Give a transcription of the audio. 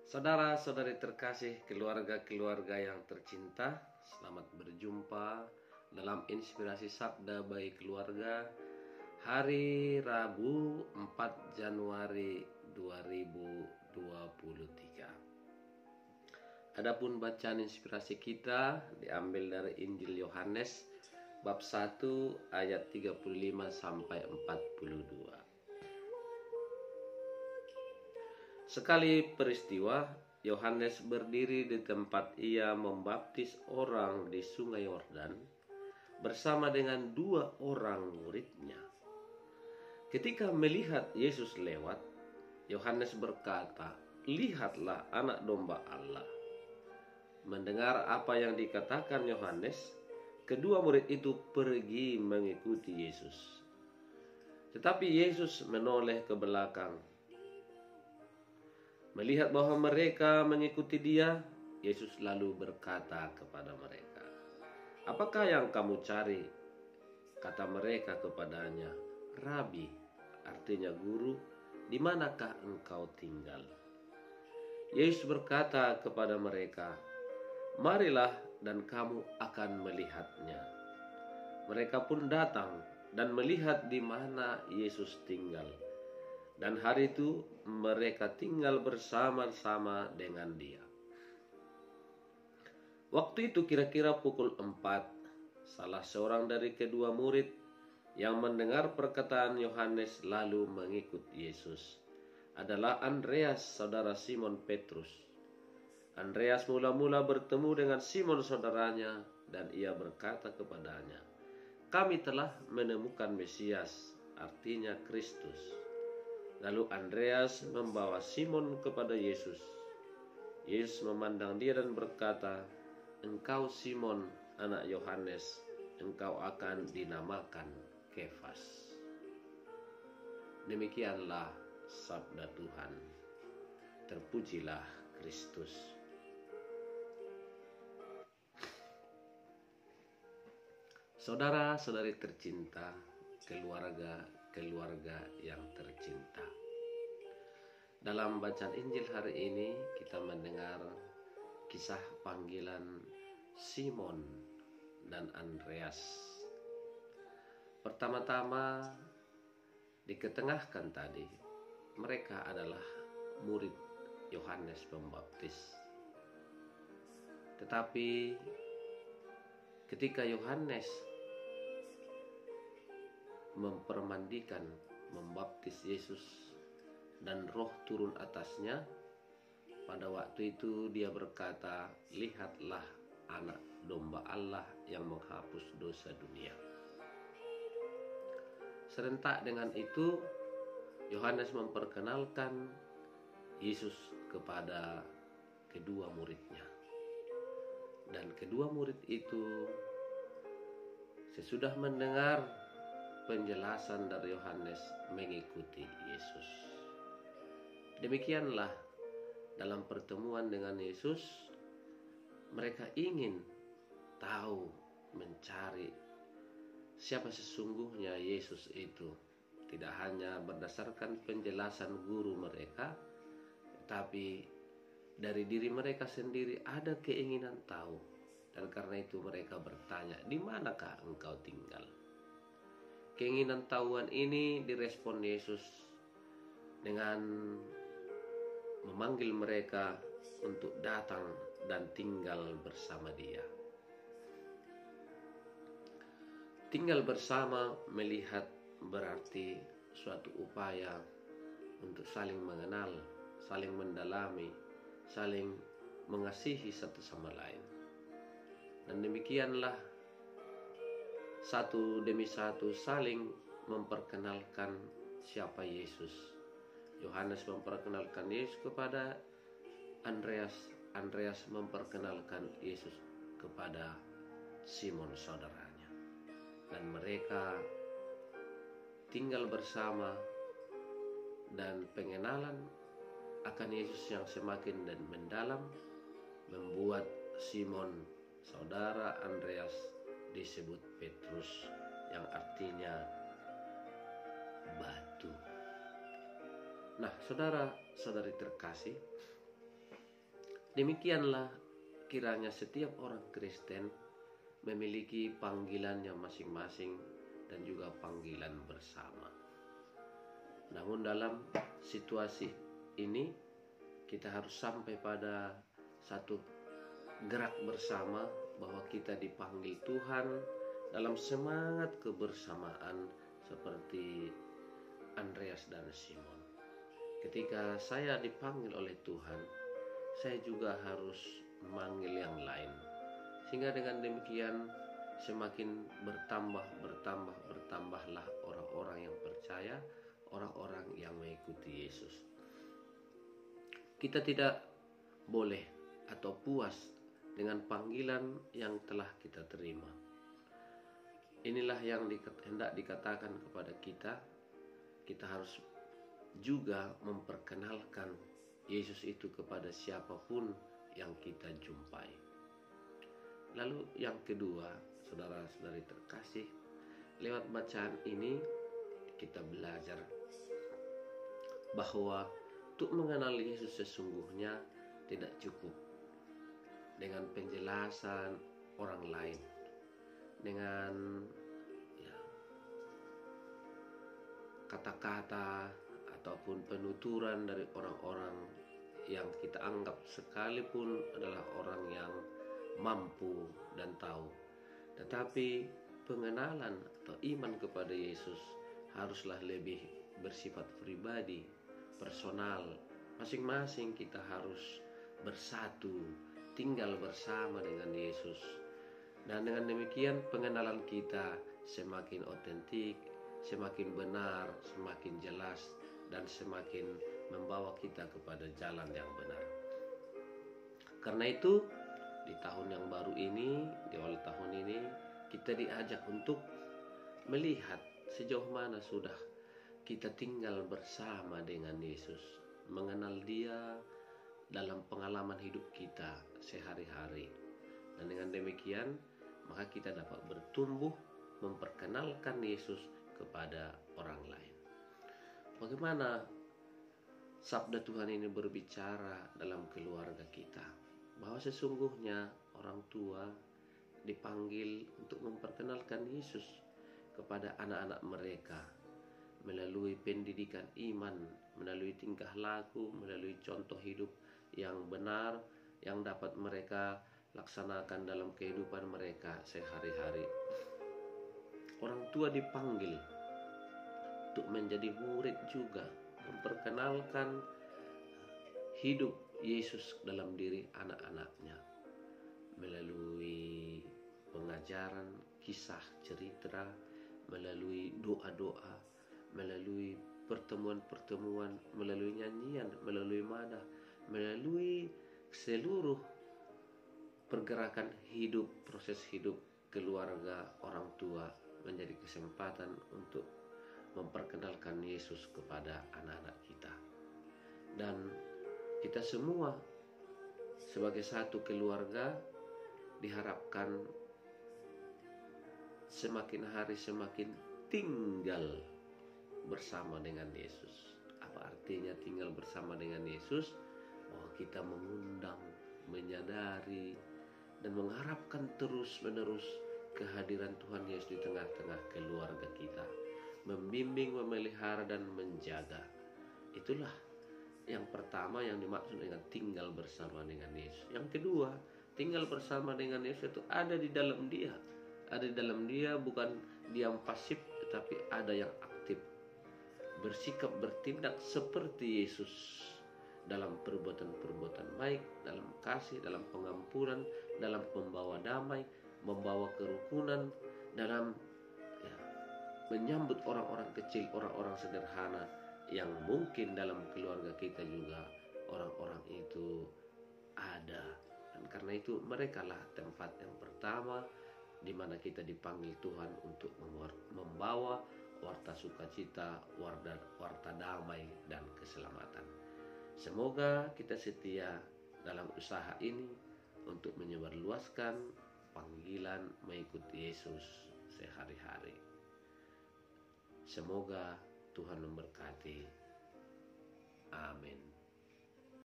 Saudara-saudari terkasih, keluarga-keluarga yang tercinta, selamat berjumpa dalam Inspirasi Sabda bagi Keluarga hari Rabu 4 Januari 2023. Adapun bacaan inspirasi kita diambil dari Injil Yohanes bab 1 ayat 35 sampai 42. Sekali peristiwa, Yohanes berdiri di tempat ia membaptis orang di sungai Yordan bersama dengan 2 orang muridnya. Ketika melihat Yesus lewat, Yohanes berkata, "Lihatlah anak domba Allah." Mendengar apa yang dikatakan Yohanes, kedua murid itu pergi mengikuti Yesus. Tetapi Yesus menoleh ke belakang. Melihat bahwa mereka mengikuti Dia, Yesus lalu berkata kepada mereka, "Apakah yang kamu cari?" Kata mereka kepadanya, "Rabi," artinya guru, "di manakah engkau tinggal?" Yesus berkata kepada mereka, "Marilah dan kamu akan melihatnya." Mereka pun datang dan melihat di mana Yesus tinggal. Dan hari itu mereka tinggal bersama-sama dengan Dia. Waktu itu kira-kira pukul 4, salah seorang dari kedua murid yang mendengar perkataan Yohanes lalu mengikut Yesus adalah Andreas, saudara Simon Petrus. Andreas mula-mula bertemu dengan Simon saudaranya dan ia berkata kepadanya, "Kami telah menemukan Mesias," artinya Kristus. Lalu Andreas membawa Simon kepada Yesus. Yesus memandang dia dan berkata, "Engkau Simon, anak Yohanes, engkau akan dinamakan Kefas." Demikianlah sabda Tuhan. Terpujilah Kristus. Saudara-saudari tercinta, keluarga yang tercinta. Dalam bacaan Injil hari ini kita mendengar kisah panggilan Simon dan Andreas. Pertama-tama diketengahkan tadi, mereka adalah murid Yohanes Pembaptis. Tetapi ketika Yohanes mempermandikan, membaptis Yesus dan roh turun atasnya, pada waktu itu dia berkata, "Lihatlah anak domba Allah yang menghapus dosa dunia." Serentak dengan itu, Yohanes memperkenalkan Yesus kepada kedua muridnya. Dan kedua murid itu sesudah mendengar penjelasan dari Yohanes mengikuti Yesus. Demikianlah dalam pertemuan dengan Yesus, mereka ingin tahu, mencari siapa sesungguhnya Yesus itu. Tidak hanya berdasarkan penjelasan guru mereka, tetapi dari diri mereka sendiri ada keinginan tahu. Dan karena itu mereka bertanya, "Di manakah engkau tinggal?" Keinginan tahuan ini direspon Yesus dengan memanggil mereka untuk datang dan tinggal bersama Dia. Tinggal bersama melihat berarti suatu upaya untuk saling mengenal, saling mendalami, saling mengasihi satu sama lain. Dan demikianlah satu demi satu saling memperkenalkan siapa Yesus. Yohanes memperkenalkan Yesus kepada Andreas. Andreas memperkenalkan Yesus kepada Simon saudaranya. Dan mereka tinggal bersama dan pengenalan akan Yesus yang semakin dan mendalam membuat Simon saudara Andreas disebut Petrus, yang artinya batu. Nah, saudara-saudari terkasih, Demikianlah kiranya setiap orang Kristen memiliki panggilannya masing-masing dan juga panggilan bersama. Namun dalam situasi ini kita harus sampai pada satu gerak bersama bahwa kita dipanggil Tuhan dalam semangat kebersamaan seperti Andreas dan Simon. Ketika saya dipanggil oleh Tuhan, saya juga harus memanggil yang lain. Sehingga dengan demikian semakin bertambahlah orang-orang yang percaya, orang-orang yang mengikuti Yesus. Kita tidak boleh atau puas dengan panggilan yang telah kita terima. Inilah yang hendak dikatakan kepada kita. Kita harus juga memperkenalkan Yesus itu kepada siapapun yang kita jumpai. Lalu yang kedua, saudara-saudari terkasih, lewat bacaan ini kita belajar bahwa untuk mengenal Yesus sesungguhnya tidak cukup dengan penjelasan orang lain, dengan kata-kata ataupun penuturan dari orang-orang yang kita anggap sekalipun adalah orang yang mampu dan tahu. Tetapi pengenalan atau iman kepada Yesus haruslah lebih bersifat pribadi, personal. Masing-masing kita harus bersatu, tinggal bersama dengan Yesus. Dan dengan demikian pengenalan kita semakin otentik, semakin benar, semakin jelas, dan semakin membawa kita kepada jalan yang benar. Karena itu di tahun yang baru ini, di awal tahun ini, kita diajak untuk melihat sejauh mana sudah kita tinggal bersama dengan Yesus, mengenal Dia dalam pengalaman hidup kita sehari-hari. Dan dengan demikian, maka kita dapat bertumbuh memperkenalkan Yesus kepada orang lain. Bagaimana sabda Tuhan ini berbicara dalam keluarga kita, bahwa sesungguhnya orang tua dipanggil untuk memperkenalkan Yesus kepada anak-anak mereka melalui pendidikan iman, melalui tingkah laku, melalui contoh hidup yang benar yang dapat mereka laksanakan dalam kehidupan mereka sehari-hari. Orang tua dipanggil untuk menjadi murid juga, memperkenalkan hidup Yesus dalam diri anak-anaknya melalui pengajaran, kisah, cerita, melalui doa-doa, melalui pertemuan-pertemuan, melalui nyanyian, melalui madah, melalui seluruh pergerakan hidup, proses hidup keluarga orang tua menjadi kesempatan untuk memperkenalkan Yesus kepada anak-anak kita. Dan kita semua sebagai satu keluarga diharapkan semakin hari semakin tinggal bersama dengan Yesus. Apa artinya tinggal bersama dengan Yesus? Bahwa kita mengundang, menyadari, dan mengharapkan terus-menerus kehadiran Tuhan Yesus di tengah-tengah keluarga kita, membimbing, memelihara, dan menjaga. Itulah yang pertama yang dimaksud dengan tinggal bersama dengan Yesus. Yang kedua, tinggal bersama dengan Yesus itu ada di dalam Dia. Ada di dalam Dia, bukan diam pasif, tetapi ada yang aktif, bersikap, bertindak seperti Yesus dalam perbuatan-perbuatan baik, dalam kasih, dalam pengampunan, dalam membawa damai, membawa kerukunan, dalam menyambut orang-orang kecil, orang-orang sederhana yang mungkin dalam keluarga kita juga orang-orang itu ada. Dan karena itu merekalah tempat yang pertama di mana kita dipanggil Tuhan untuk membawa warta sukacita, warta damai dan keselamatan. Semoga kita setia dalam usaha ini untuk menyebarluaskan panggilan mengikuti Yesus sehari-hari. Semoga Tuhan memberkati. Amin.